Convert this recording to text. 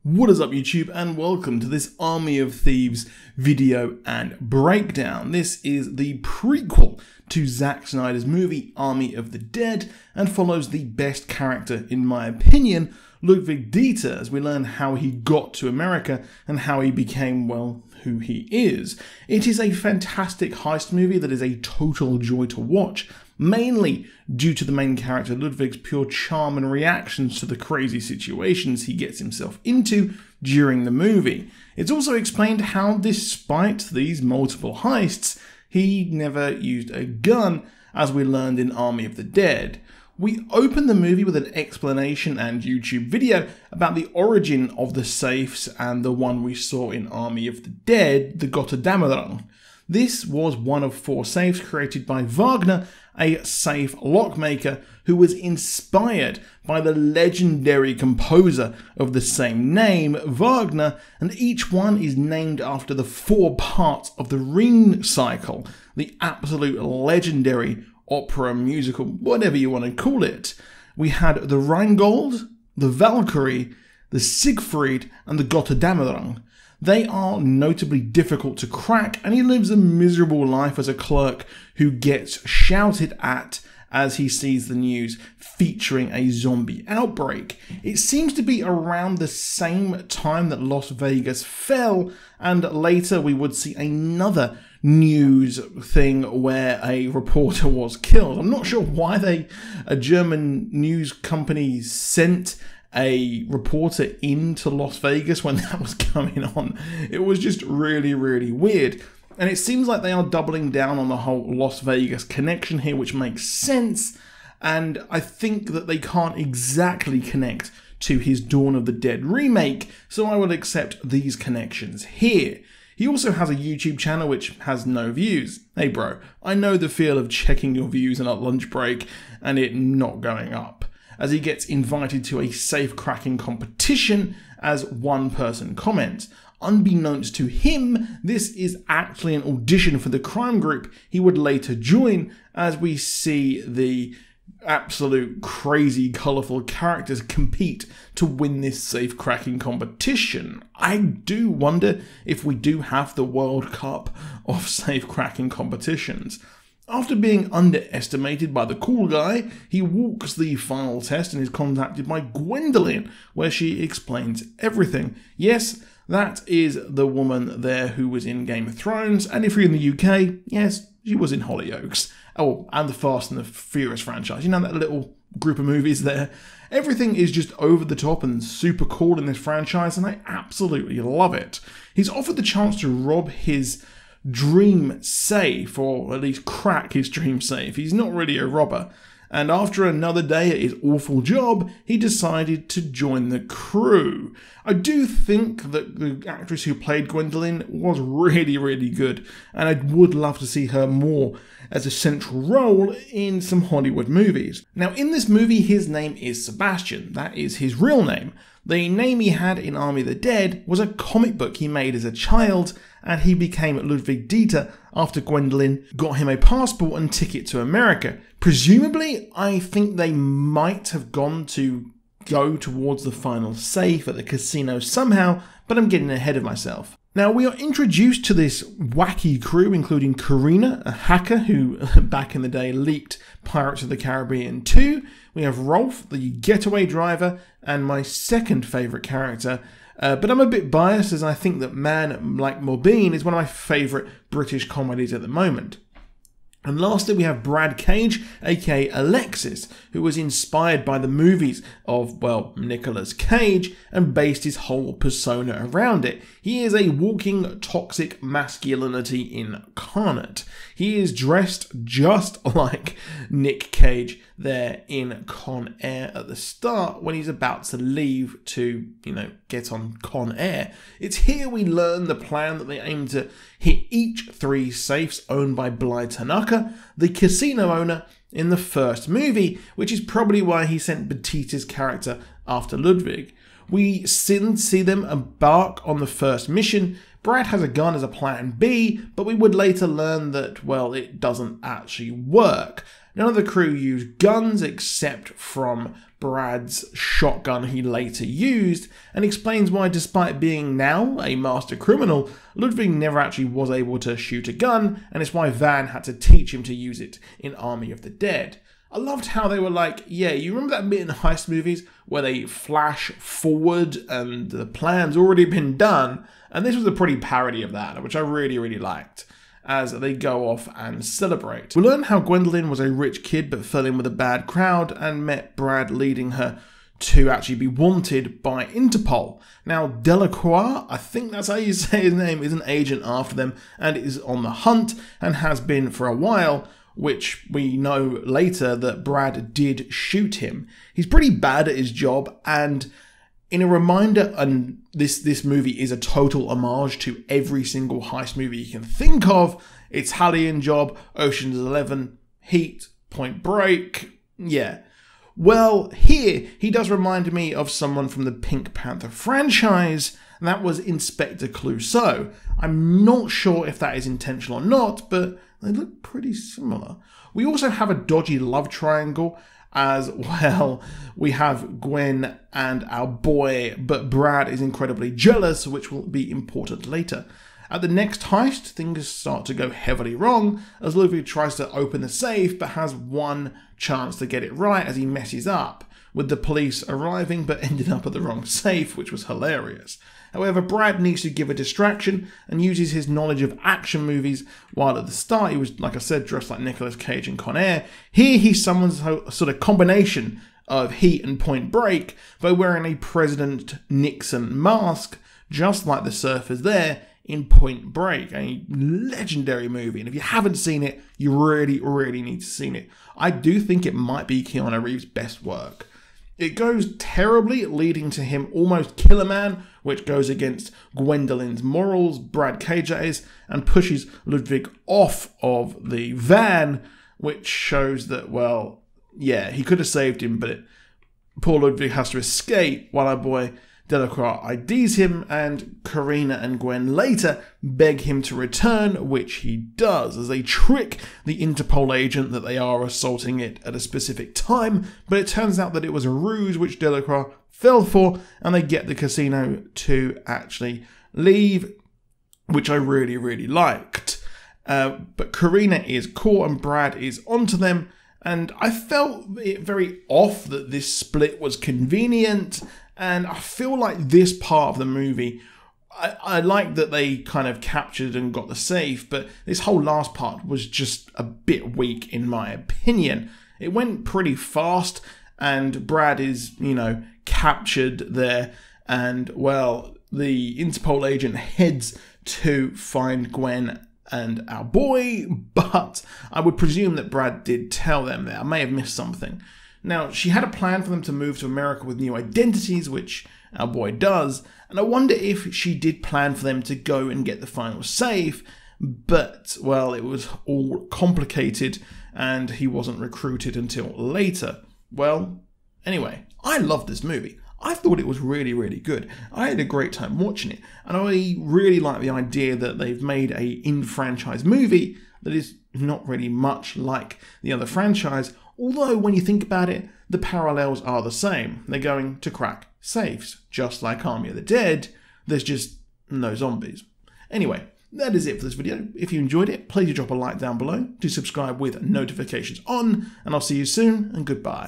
What is up YouTube, and welcome to this Army of Thieves video and breakdown. This is the prequel to Zack Snyder's movie Army of the Dead and follows the best character in my opinion, Ludwig Dieter, as we learn how he got to America and how he became, well, who he is. It is a fantastic heist movie that is a total joy to watch, mainly due to the main character Ludwig's pure charm and reactions to the crazy situations he gets himself into during the movie. It's also explained how, despite these multiple heists, he never used a gun, as we learned in Army of the Dead. We open the movie with an explanation and YouTube video about the origin of the safes and the one we saw in Army of the Dead, the Gotterdammerung. This was one of 4 safes created by Wagner, a safe lockmaker who was inspired by the legendary composer of the same name, Wagner, and each one is named after the 4 parts of the Ring cycle, the absolute legendary opera, musical, whatever you want to call it. We had the Rheingold, the Valkyrie, the Siegfried, and the Gotterdammerung. They are notably difficult to crack, and he lives a miserable life as a clerk who gets shouted at as he sees the news featuring a zombie outbreak. It seems to be around the same time that Las Vegas fell, and later we would see another news thing where a reporter was killed. I'm not sure why a German news company sent a reporter into Las Vegas when that was going on. It was just really, really weird. And it seems like they are doubling down on the whole Las Vegas connection here, which makes sense. And I think that they can't exactly connect to his Dawn of the Dead remake, so I would accept these connections here. He also has a YouTube channel which has no views. Hey bro, I know the feel of checking your views on a lunch break and it not going up, as he gets invited to a safe cracking competition as one person comments. Unbeknownst to him, this is actually an audition for the crime group he would later join, as we see the absolute crazy colourful characters compete to win this safe cracking competition. I do wonder if we do have the World Cup of safe cracking competitions. After being underestimated by the cool guy, he walks the final test and is contacted by Gwendolyn, where she explains everything. Yes, that is the woman there who was in Game of Thrones, and if you're in the UK, yes, she was in Hollyoaks. Oh, and the Fast and the Furious franchise. You know, that little group of movies there? Everything is just over the top and super cool in this franchise, and I absolutely love it. He's offered the chance to rob his dream safe, or at least crack his dream safe. He's not really a robber. And after another day at his awful job, he decided to join the crew. I do think that the actress who played Gwendolyn was really, really good, and I would love to see her more as a central role in some Hollywood movies. Now, in this movie, his name is Sebastian. That is his real name. The name he had in Army of the Dead was a comic book he made as a child, and he became Ludwig Dieter after Gwendolyn got him a passport and ticket to America. Presumably, I think they might have go towards the final safe at the casino somehow, but I'm getting ahead of myself. Now, we are introduced to this wacky crew, including Karina, a hacker who back in the day leaked Pirates of the Caribbean 2. We have Rolf, the getaway driver, and my second favourite character. But I'm a bit biased, as I think that Man Like Mobeen is one of my favourite British comedies at the moment. And lastly, we have Brad Cage, aka Alexis, who was inspired by the movies of, well, Nicolas Cage and based his whole persona around it. He is a walking toxic masculinity incarnate. He is dressed just like Nick Cage there in Con Air at the start when he's about to leave to, get on Con Air. It's here we learn the plan that they aim to hit each 3 safes owned by Bly Tanaka, the casino owner in the first movie, which is probably why he sent Batita's character after Ludwig. We soon see them embark on the first mission. Brad has a gun as a plan B, but we would later learn that, well, it doesn't actually work. None of the crew use guns except from Brad's shotgun he later used, and explains why, despite being now a master criminal, Ludwig never actually was able to shoot a gun, and it's why Van had to teach him to use it in Army of the Dead. I loved how they were like, yeah, you remember that bit in heist movies where they flash forward and the plan's already been done? And this was a pretty parody of that, which I really, really liked, as they go off and celebrate. We learn how Gwendolyn was a rich kid but fell in with a bad crowd and met Brad, leading her to actually be wanted by Interpol. Now, Delacroix, I think that's how you say his name, is an agent after them and is on the hunt and has been for a while, which we know later that Brad did shoot him. He's pretty bad at his job, and in a reminder, and this movie is a total homage to every single heist movie you can think of. It's Italian Job, Ocean's 11, Heat, Point Break, yeah. Well, here, he does remind me of someone from the Pink Panther franchise, and that was Inspector Clouseau. I'm not sure if that is intentional or not, but they look pretty similar. We also have a dodgy love triangle as well. We have Gwen and our boy, but Brad is incredibly jealous, which will be important later. At the next heist, things start to go heavily wrong as Ludwig tries to open the safe but has one chance to get it right as he messes up, with the police arriving but ended up at the wrong safe, which was hilarious. However, Brad needs to give a distraction and uses his knowledge of action movies, while at the start he was, like I said, dressed like Nicolas Cage in Con Air. Here he summons a sort of combination of Heat and Point Break by wearing a President Nixon mask, just like the surfers there in Point Break, a legendary movie. And if you haven't seen it, you really, really need to see it. I do think it might be Keanu Reeves' best work. It goes terribly, leading to him almost kill a man, which goes against Gwendolyn's morals, Brad Cage's, and pushes Ludwig off of the van, which shows that, well, yeah, he could have saved him, but poor Ludwig has to escape while our boy Delacroix IDs him, and Karina and Gwen later beg him to return, which he does, as they trick the Interpol agent that they are assaulting it at a specific time, but it turns out that it was a ruse which Delacroix fell for, and they get the casino to actually leave, which I really, really liked. But Karina is caught and Brad is onto them, and I felt it very off that this split was convenient. And I feel like this part of the movie, I like that they kind of captured and got the safe, but this whole last part was just a bit weak in my opinion. It went pretty fast, and Brad is, captured there, and, well, the Interpol agent heads to find Gwen and our boy, but I would presume that Brad did tell them that. I may have missed something. Now, she had a plan for them to move to America with new identities, which our boy does, and I wonder if she did plan for them to go and get the final safe, but, well, it was all complicated, and he wasn't recruited until later. Well, anyway, I loved this movie. I thought it was really, really good. I had a great time watching it, and I really like the idea that they've made a in-franchise movie that is not really much like the other franchise, although when you think about it, the parallels are the same. They're going to crack safes, just like Army of the Dead. There's just no zombies. Anyway, that is it for this video. If you enjoyed it, please drop a like down below. Do subscribe with notifications on, and I'll see you soon, and goodbye.